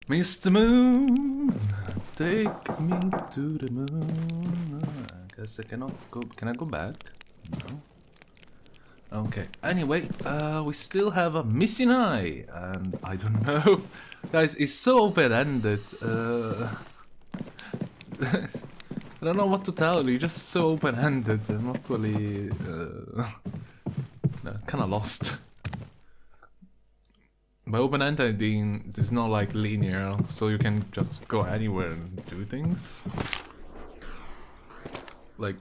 Mr. Moon, take me to the moon. I guess I cannot go. Can I go back? No. Okay. Anyway, we still have a missing eye, and I don't know, guys. It's so open-ended. I don't know what to tell you. Just so open-ended. I'm not really kind of lost. By open-ended, it's not like linear, so you can just go anywhere and do things. Like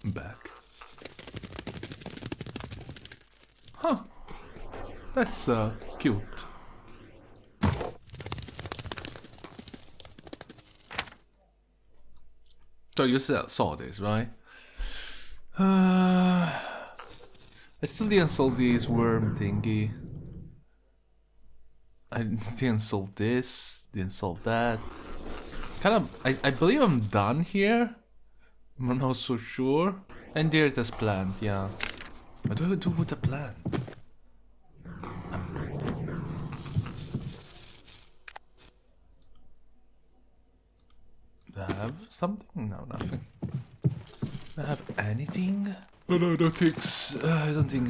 back. Huh. That's cute. So you saw this, right? I still didn't solve this worm thingy. I didn't solve this, didn't solve that. Kind of, I believe I'm done here. I'm not so sure. And there's this plant, yeah. What do I do with the plant? Do I have something? No, nothing. Do I have anything? But I don't think it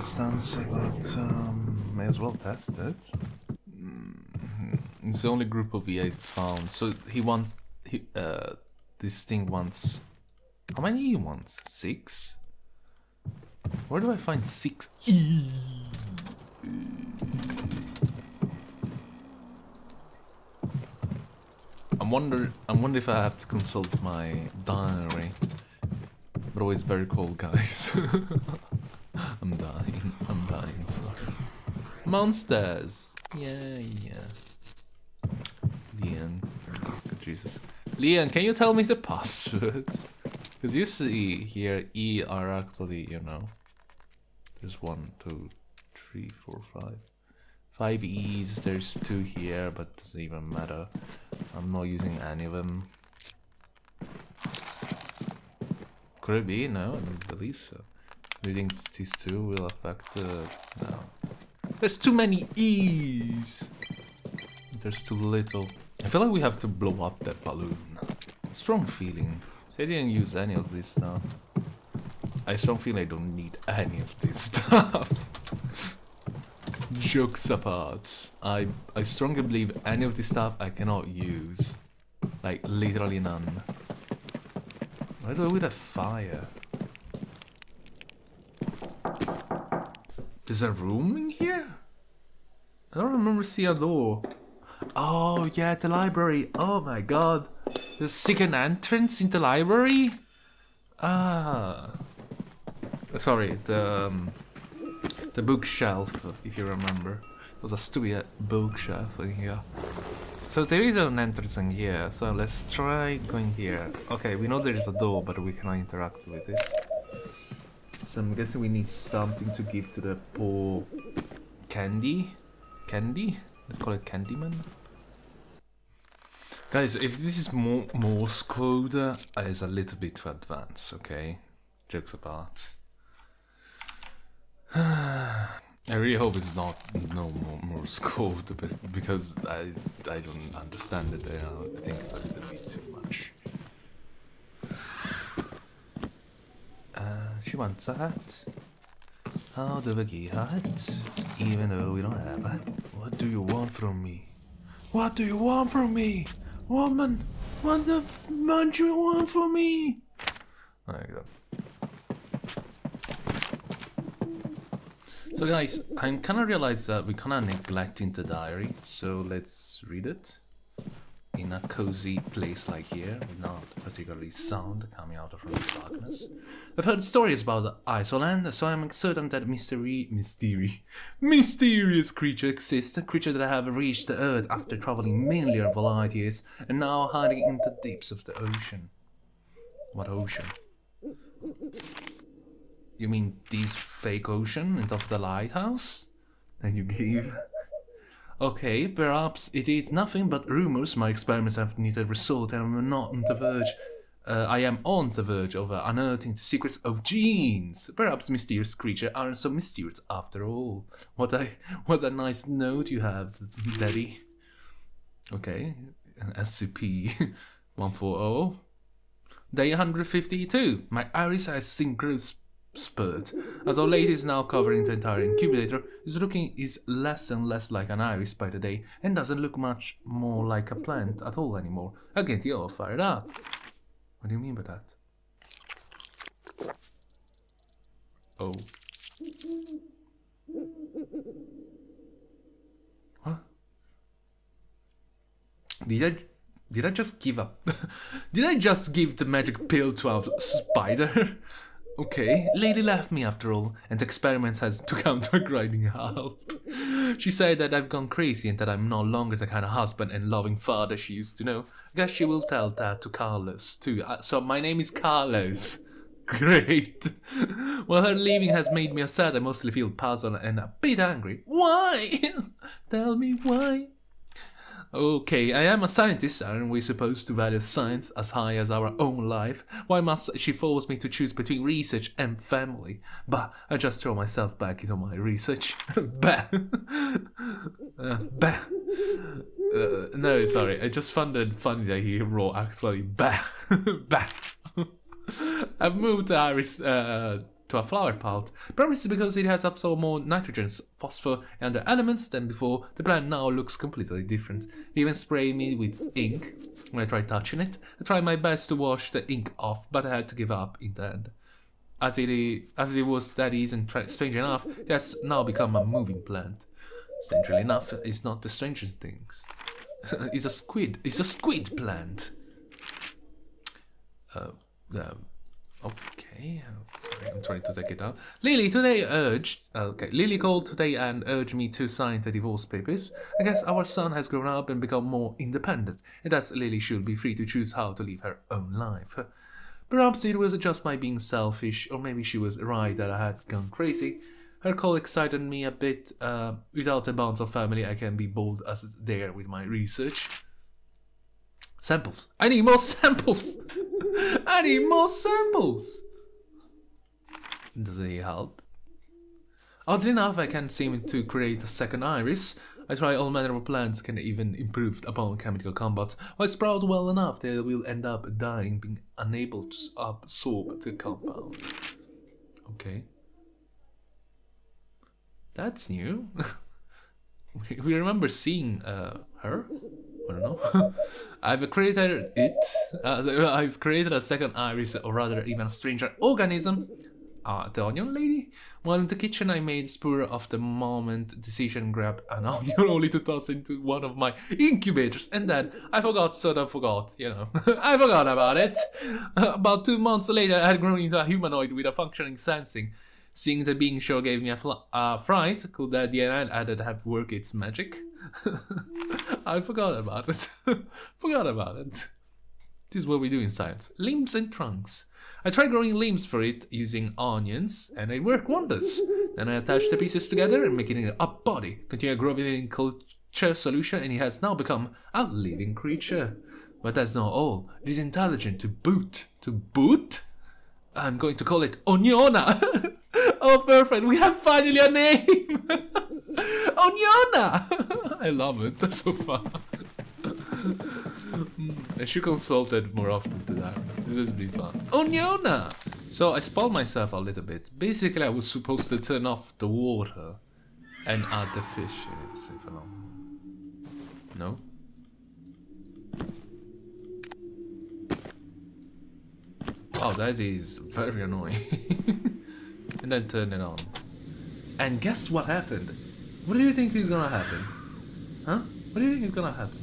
stands like that. May as well test it. It's the only group of E I found. So this thing wants. How many he wants? 6? Where do I find 6? I'm wondering if I have to consult my diary. But always very cold, guys. I'm dying, sorry. Monsters! Yeah. Leon. Oh, Jesus. Leon, can you tell me the password? Because you see here, E are actually, you know, there's 1, 2, 3, 4, 5. 5 E's, there's 2 here, but doesn't even matter. I'm not using any of them. Could it be? No, I don't believe so. Reading these 2 will affect the... no. There's too many E's! There's too little. I feel like we have to blow up that balloon. Strong feeling. So I didn't use any of this stuff. I strong feel I don't need any of this stuff. Jokes apart. I strongly believe any of this stuff I cannot use. Like, literally none. Why do I with a fire? There's a room in here? I don't remember seeing a door. Oh yeah, the library. Oh my god. There's a second entrance in the library? Ah. Sorry, the bookshelf, if you remember. It was a stupid bookshelf in here. So there is an entrance in here, so let's try going here. Okay, we know there is a door, but we cannot interact with it. So I'm guessing we need something to give to the poor Candy? Candy? Let's call it Candyman. Guys, if this is Morse code, it's a little bit too advanced, okay? Jokes apart. I really hope it's not no more Morse code, because I don't understand it. I think it's a little bit too much. She wants a hat. How do we get a hat? Even though we don't have it. What do you want from me? What do you want from me? Woman, what the f*** do you want from me? There you go. So guys, I kinda realized that we're kinda neglecting the diary, so let's read it. In a cozy place like here, not particularly sound coming out from the darkness. I've heard stories about Iceland, so I'm certain that mysterious creature exists, a creature that have reached the earth after traveling millions of light years and now hiding in the depths of the ocean. What ocean? You mean this fake ocean of the lighthouse that you gave? Okay, perhaps it is nothing but rumors. My experiments have neither result and I'm not on the verge. I am on the verge of unearthing the secrets of genes. Perhaps mysterious creatures aren't so mysterious after all. What a nice note you have, Daddy. Okay, an SCP-140. Day 152. My iris has seen growth spurt. As our lady is now covering the entire incubator, is less and less like an iris by the day, and doesn't look much more like a plant at all anymore. I'll get you all fired up. What do you mean by that? Oh. What? Did I just give up? Did I just give the magic pill to a spider? Okay, lady left me after all, and the experiments has to come to a grinding halt. She said that I've gone crazy and that I'm no longer the kind of husband and loving father she used to know. I guess she will tell that to Carlos too. So my name is Carlos. Great. Well, her leaving has made me upset. I mostly feel puzzled and a bit angry. Why? Tell me why. Okay, I am a scientist, aren't we supposed to value science as high as our own life? Why must she force me to choose between research and family? Bah, I just throw myself back into my research. Bah. Bah. No, sorry, I just found it funny that he wrote actually bah. Bah. I've moved the iris to a flower pot, probably because it has absorbed more nitrogen, phosphor and other elements than before. The plant now looks completely different. They even sprayed me with ink when I tried touching it. I tried my best to wash the ink off, but I had to give up in the end. As it was that easy and strange enough, it has now become a moving plant. Strangely enough, it's not the strangest things. It's a squid. It's a squid plant. Okay, I'm trying to take it out. Lily called today and urged me to sign the divorce papers. I guess our son has grown up and become more independent, and thus Lily should be free to choose how to live her own life. Perhaps it was just my being selfish, or maybe she was right that I had gone crazy. Her call excited me a bit. Without the bonds of family, I can be bold as dare with my research. Samples. I need more samples! I need more samples! Does it help? Oddly enough, I can't seem to create a second iris. I try all manner of plants, can even improve upon chemical combat. While sprout well enough, they will end up dying, being unable to absorb the compound. Okay. That's new. We remember seeing her. I don't know. I've created it. I've created a second iris, or rather even a stranger organism. The onion lady? While in the kitchen, I made spur of the moment decision, grab an onion only to toss into one of my incubators, and then I forgot, you know. I forgot about it. About 2 months later, I had grown into a humanoid with a functioning sensing. Seeing the being sure gave me a fright. Could that DNA added have worked its magic? I forgot about it. Forgot about it. This is what we do in science. Limbs and trunks. I tried growing limbs for it using onions, and it worked wonders. Then I attached the pieces together and making it a body. Continue growing it in culture solution, and it has now become a living creature. But that's not all. It is intelligent to boot. To boot? I'm going to call it Oniona. Oh, perfect. We have finally a name. Oniona. I love it. That's so fun. I should consult it more often to that. This has been fun. Oniona. So I spoiled myself a little bit. Basically, I was supposed to turn off the water and add the fish in it. See if I know. No? Wow, that is very annoying. And then turn it on. And guess what happened? What do you think is gonna happen? Huh? What do you think is gonna happen?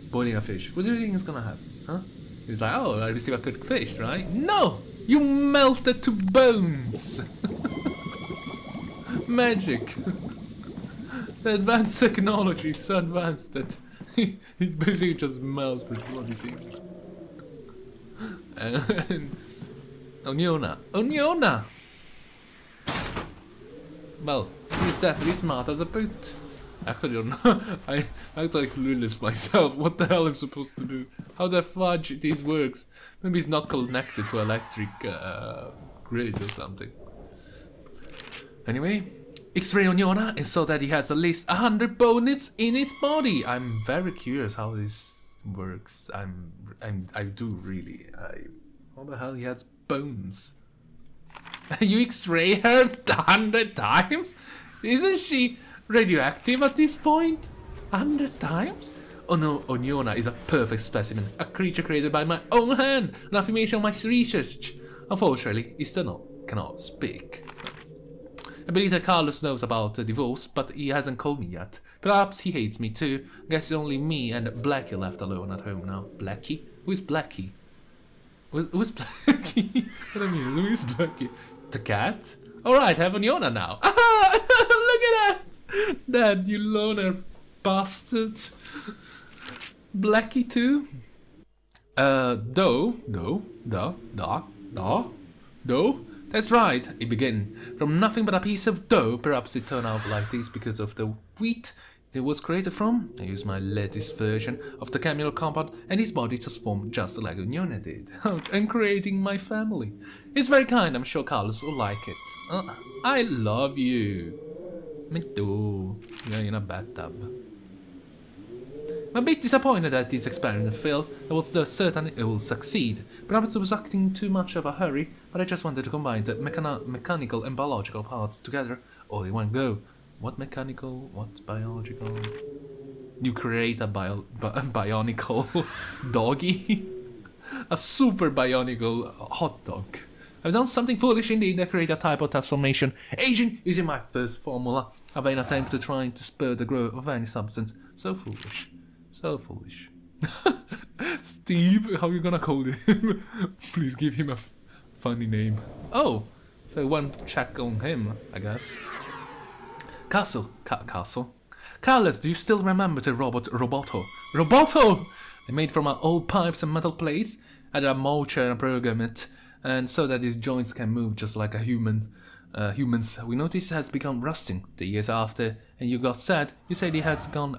Boiling a fish. What do you think is gonna happen? Huh? He's like, oh, I received a cooked fish, right? No! You melted to bones! Magic! The advanced technology is so advanced that it basically just melted bloody things. And Oniona. Oniona! Well, he's definitely smart as a boot. Actually, I don't know. I actually clueless myself. What the hell I'm supposed to do? How the fudge this works? Maybe it's not connected to electric grid or something. Anyway, X-ray Oniona and saw that he has at least 100 bones in its body. I'm very curious how this works. I do really. How the hell he has bones? You X-ray her 100 times? Isn't she radioactive at this point? 100 times? Oh no, Oniona is a perfect specimen, a creature created by my own hand, an affirmation of my research. Unfortunately, he still cannot speak. I believe that Carlos knows about the divorce, but he hasn't called me yet. Perhaps he hates me too. Guess it's only me and Blackie left alone at home now. Blackie? Who is Blackie? Who's Blackie? What do I mean? Who is Blackie? The cat? Alright, have Oniona now. Ah! Look at that! Dad, you loner bastard. Blackie too? Dough? That's right, it began from nothing but a piece of dough. Perhaps it turned out like this because of the wheat it was created from. I used my latest version of the chemical compound and his body transformed just like Oniona did. I'm creating my family. It's very kind, I'm sure Carlos will like it. I love you. Me too. You're in a bathtub. I'm a bit disappointed that this experiment failed. I was certain it will succeed. Perhaps I was acting too much of a hurry, but I just wanted to combine the mechanical and biological parts together all in one go. What mechanical? What biological? You create a bionical doggy? A super bionical hot dog. I've done something foolish indeed. I create a type of transformation agent using my first formula of an attempt to try to spur the growth of any substance. So foolish. So foolish. Steve, how are you gonna call him? Please give him a funny name. Oh, so one check on him, I guess. Castle. Carlos, do you still remember the robot Roboto? Roboto! I made from old pipes and metal plates. I did a motor and program it, and so that his joints can move just like a human. Humans, we noticed has become rusting the years after, and you got sad. You said he had gone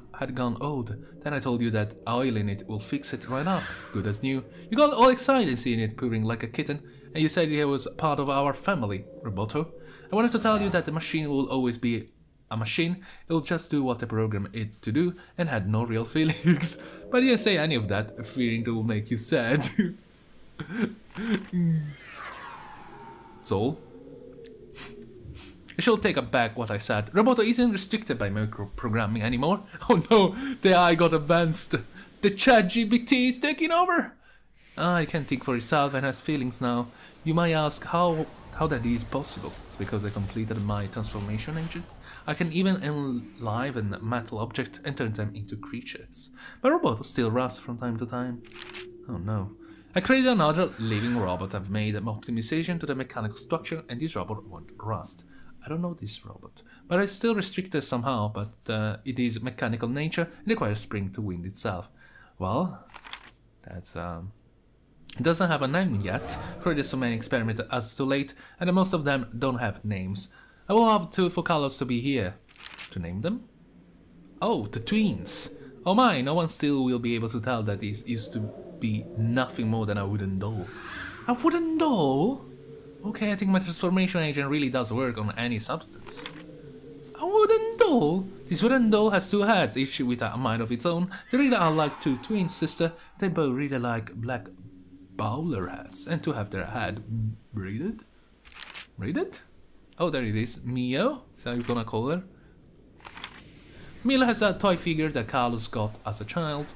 old. Then I told you that oil in it will fix it right up, good as new. You got all excited seeing it purring like a kitten, and you said he was part of our family, Roboto. I wanted to tell you that the machine will always be a machine. It'll just do what I program it to do, and had no real feelings. But I didn't say any of that, fearing it will make you sad. That's all. I shall take back what I said. Roboto isn't restricted by microprogramming anymore. Oh no, the AI got advanced. The ChatGPT is taking over. He can think for himself and has feelings now. You might ask how that is possible. It's because I completed my transformation engine. I can even enliven metal objects and turn them into creatures. But Roboto still rusts from time to time. Oh no. I created another living robot. I've made an optimization to the mechanical structure, and this robot won't rust. I don't know this robot, but it's still restricted somehow, but it is mechanical nature and requires spring to wind itself. Well, that's it doesn't have a name yet. Created so many experiments as too late, and most of them don't have names. I will have to for Carlos to be here. To name them? Oh, the twins! Oh my, no one still will be able to tell that this used to be nothing more than a wooden doll. A wooden doll? Okay, I think my transformation agent really does work on any substance. A wooden doll? This wooden doll has two heads, each with a mind of its own. They really are like two twin sisters. They both really like black bowler hats, and to have their head braided? Braided? Oh, there it is. Mio? Is that what you're gonna call her? Mila has a toy figure that Carlos got as a child.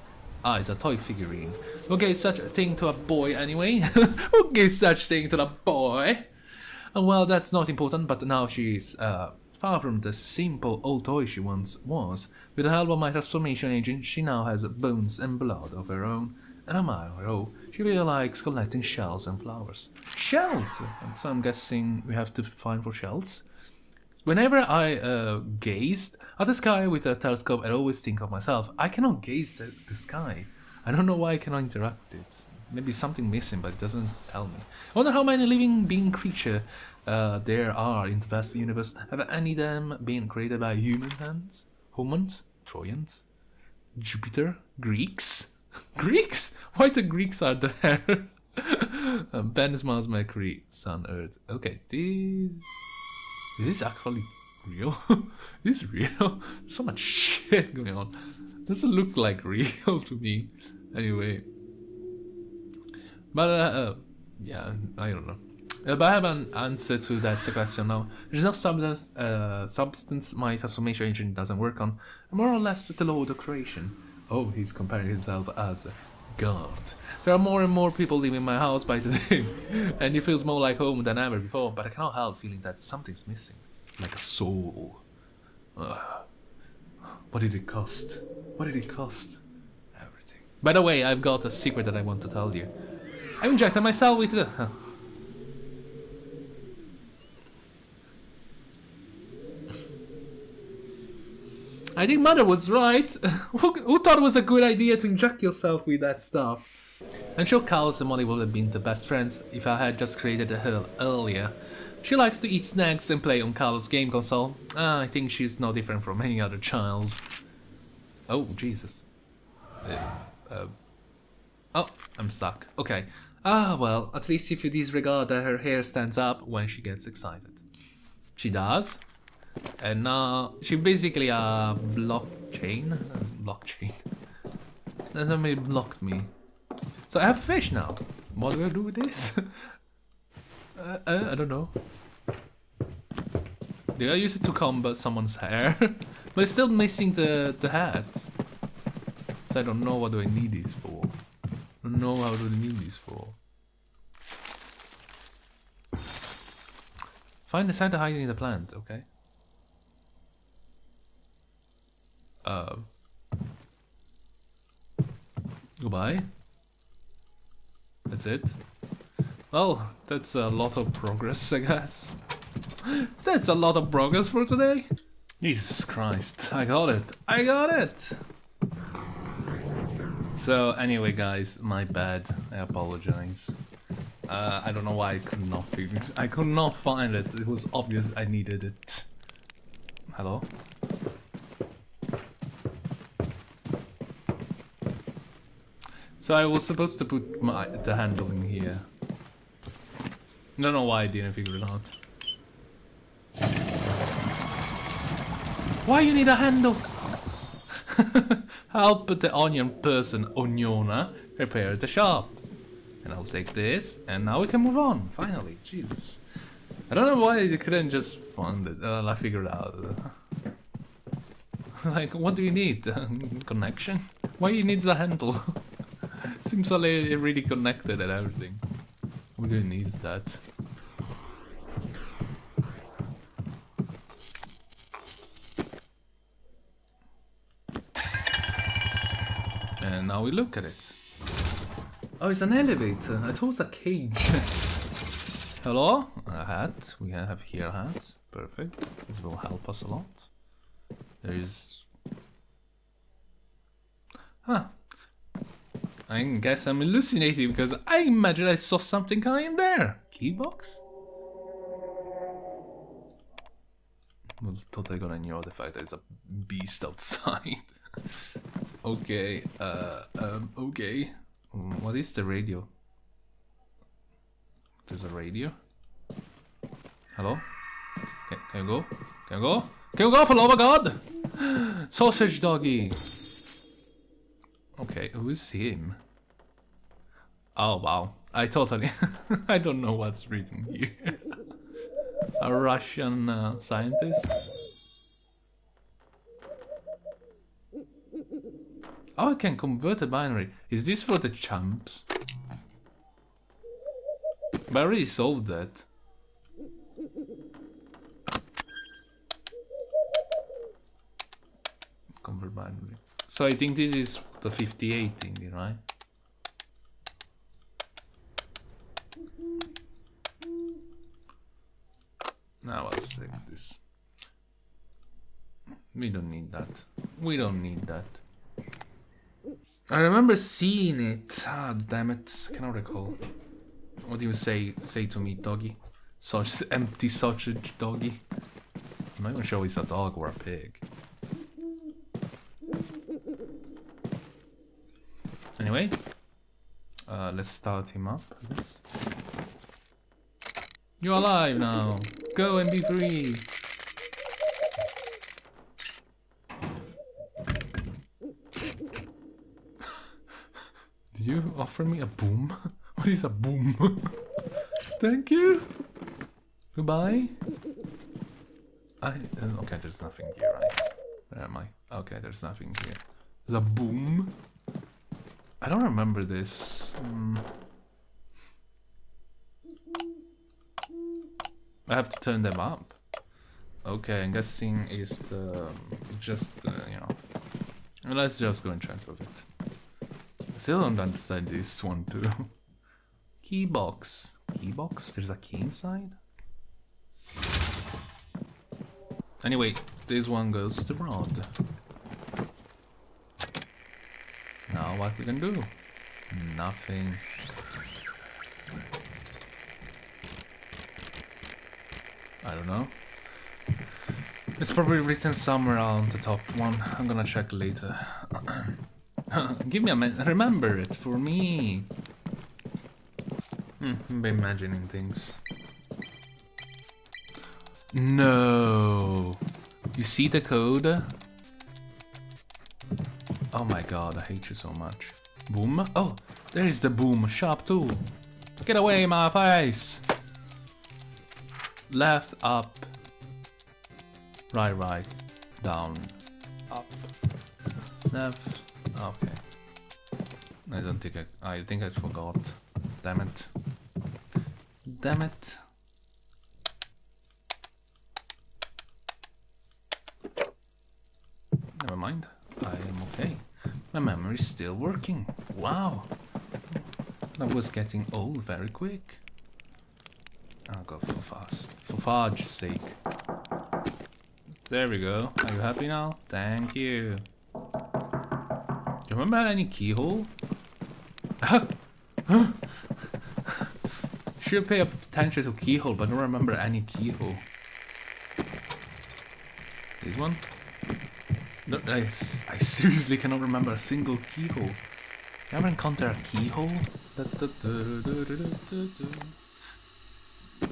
Ah, it's a toy figurine. Who gave such a thing to a boy anyway? Who gave such thing to the boy? Well, that's not important, but now she's far from the simple old toy she once was. With the help of my transformation agent, she now has bones and blood of her own. And on my own, she really likes collecting shells and flowers. Shells! So I'm guessing we have to find for shells. Whenever I gazed at the sky with a telescope, I always think of myself. I cannot gaze at the sky. I don't know why I cannot interact with it. Maybe something missing, but it doesn't tell me. I wonder how many living being creatures there are in the vast universe. Have any of them been created by human hands? Humans? Trojans? Jupiter? Greeks? Greeks? Why the Greeks are there? Venus, Mars, Mercury, Sun, Earth. Okay, this is actually real? Is this real? There's so much shit going on. Doesn't look like real to me. Anyway. But, yeah, I don't know. But I have an answer to that question now. There's no substance my transformation agent doesn't work on. More or less the low decoration. Oh, he's comparing himself as a god. There are more and more people leaving my house by the day, and it feels more like home than ever before, but I cannot help feeling that something's missing. Like a soul. What did it cost? What did it cost? Everything. By the way, I've got a secret that I want to tell you. I injected myself with the... I think Mother was right. Who thought it was a good idea to inject yourself with that stuff? I'm sure Carlos and Molly would have been the best friends if I had just created her earlier. She likes to eat snacks and play on Carlos' game console. I think she's no different from any other child. Oh, Jesus. Oh, I'm stuck. Okay. Well, at least if you disregard that her hair stands up when she gets excited. She does. And now she basically blockchain. Somebody blocked me. So I have fish now. What do I do with this? I don't know. Did I use it to comb someone's hair? But it's still missing the hat. So I don't know what do I need these for. I don't know how do I need these for. Find the center hiding in the plant, okay? Goodbye. That's it. Well, that's a lot of progress, I guess. That's a lot of progress for today. Jesus Christ, I got it. I got it! So, anyway, guys, my bad. I apologize. I don't know why I could not figure it. I could not find it. It was obvious I needed it. Hello? So I was supposed to put the handle in here. I don't know why I didn't figure it out. Why you need a handle? I'll put the onion person, Oniona, prepare the shop. And I'll take this, and now we can move on, finally. Jesus. I don't know why you couldn't just find it. I figured it out. Like, what do you need? Connection? Why you need the handle? Seems like really connected and everything. We don't need that. And now we look at it. Oh, it's an elevator. I thought it was a cage. Hello? A hat. We have here a hat. Perfect. This will help us a lot. There is... Huh. I guess I'm hallucinating because I imagine I saw something coming there. Keybox? Well, totally gonna ignore the fact there's a beast outside. Okay, okay. What is the radio? There's a radio. Hello? Can you go? Can you go? Can you go for love of God? Sausage doggy. Okay, who is him? Oh wow, I totally... I don't know what's written here. A Russian scientist? Oh, I can convert a binary. Is this for the chumps? But I already solved that. Convert binary. So I think this is the 58 thingy, right? Now let's take this. We don't need that. We don't need that. I remember seeing it. Ah, damn it. I cannot recall. What do you say to me, doggy? Such empty sausage doggy. I'm not even sure it's a dog or a pig. Anyway, let's start him up. You're alive now. Go and be free. Did you offer me a boom? What is a boom? Thank you. Goodbye. Okay, there's nothing here, right? Where am I? Okay, there's nothing here. There's a boom. I don't remember this. I have to turn them up. Okay, I'm guessing is the just you know. Let's just go and check with it. I still don't understand this one too. Key box. Key box? There's a key inside? Anyway, this one goes to Rod. Now what we can do? Nothing. I don't know. It's probably written somewhere on the top one. I'm gonna check later. Give me a minute. Remember it for me. I'm imagining things. No. You see the code? Oh my god, I hate you so much. Boom. Oh, there is the boom. Sharp tool. Get away, my face. Left, up. Right, down, up, left. Okay. I think I forgot. Damn it. Damn it. Never mind. I am okay. My memory's still working. Wow. That was getting old very quick. I'll go for fudge's sake. There we go. Are you happy now? Thank you. Do you remember any keyhole? Should pay attention to keyhole, but I don't remember any keyhole. This one? No, I seriously cannot remember a single keyhole. You ever encounter a keyhole?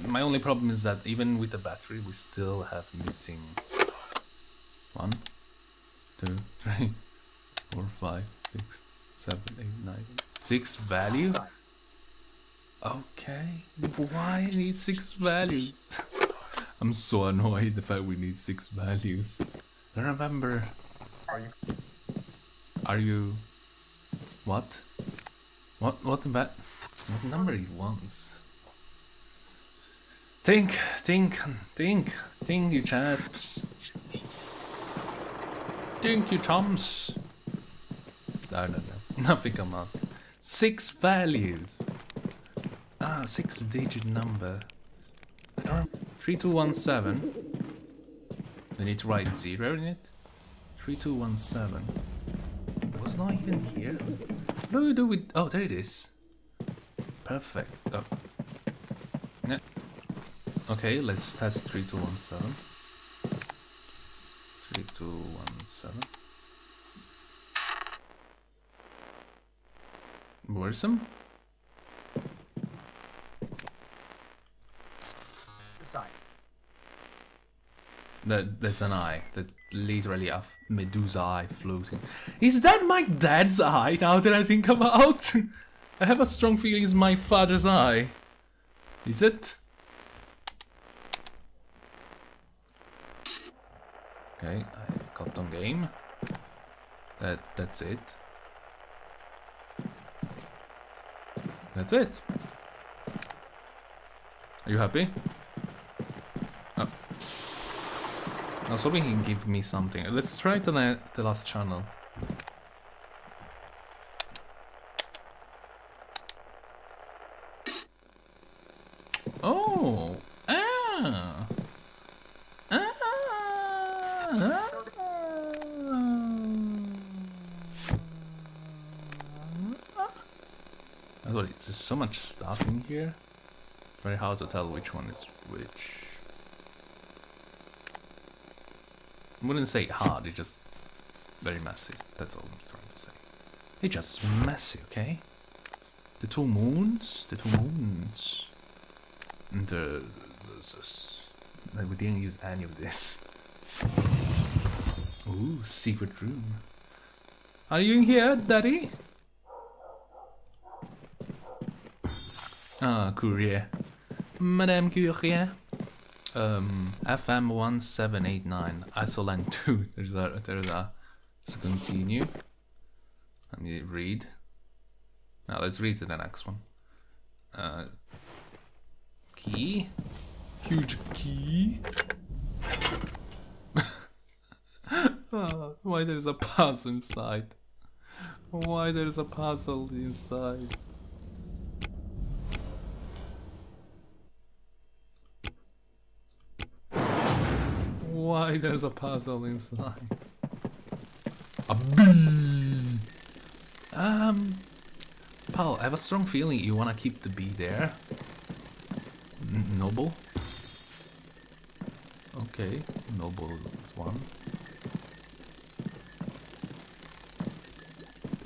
My only problem is that even with the battery, we still have missing 1, 2, 3, 4, 5, 6, 7, 8, 9, 6 value. Okay, why need 6 values? I'm so annoyed the fact we need 6 values. I remember. Are you? What? What number he wants? Think, you chaps. Think, you chums. No, nothing come up. 6 values. 6-digit number. 3217. We need to write 0 in it. 3217. It was not even here. What do we do with? Oh, there it is. Perfect. Oh. Yeah. Okay, let's test 3217. 3217. Worrisome? That's an eye. That's literally a Medusa eye floating. Is that my dad's eye now that I think about? I have a strong feeling it's my father's eye. Is it? Okay, I got on game. That's it. That's it. Are you happy? Oh. I was hoping he can give me something. Let's try the last channel. Oh! Ah! I thought it's just so much stuff in here. It's very hard to tell which one is which. I wouldn't say hard, it's just very messy. That's all I'm trying to say. It's just messy, okay? The two moons. And we didn't use any of this. Ooh, secret room. Are you in here, Daddy? Ah, Courier. Madame Courier. FM 1789. Isoland 2. There's a. Let's continue. Let me read. Now let's read to the next one. Key. Huge key. Why there's a puzzle inside? Why there's a puzzle inside? Why there's a puzzle inside? A bee. Paul, I have a strong feeling you wanna keep the bee there. Noble. Okay, Noble is one.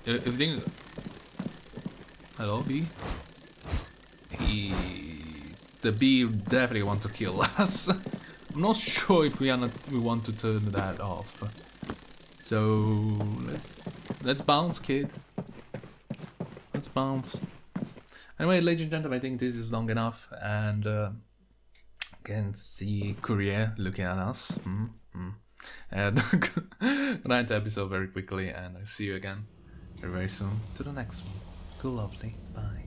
If you think, hello bee. The bee definitely want to kill us. I'm not sure if we want to turn that off. So let's bounce, kid. Let's bounce. Anyway, ladies and gentlemen, I think this is long enough, and can see Courier looking at us. And gonna end the episode very quickly, and I'll see you again very soon to the next one. Cool, lovely. Bye.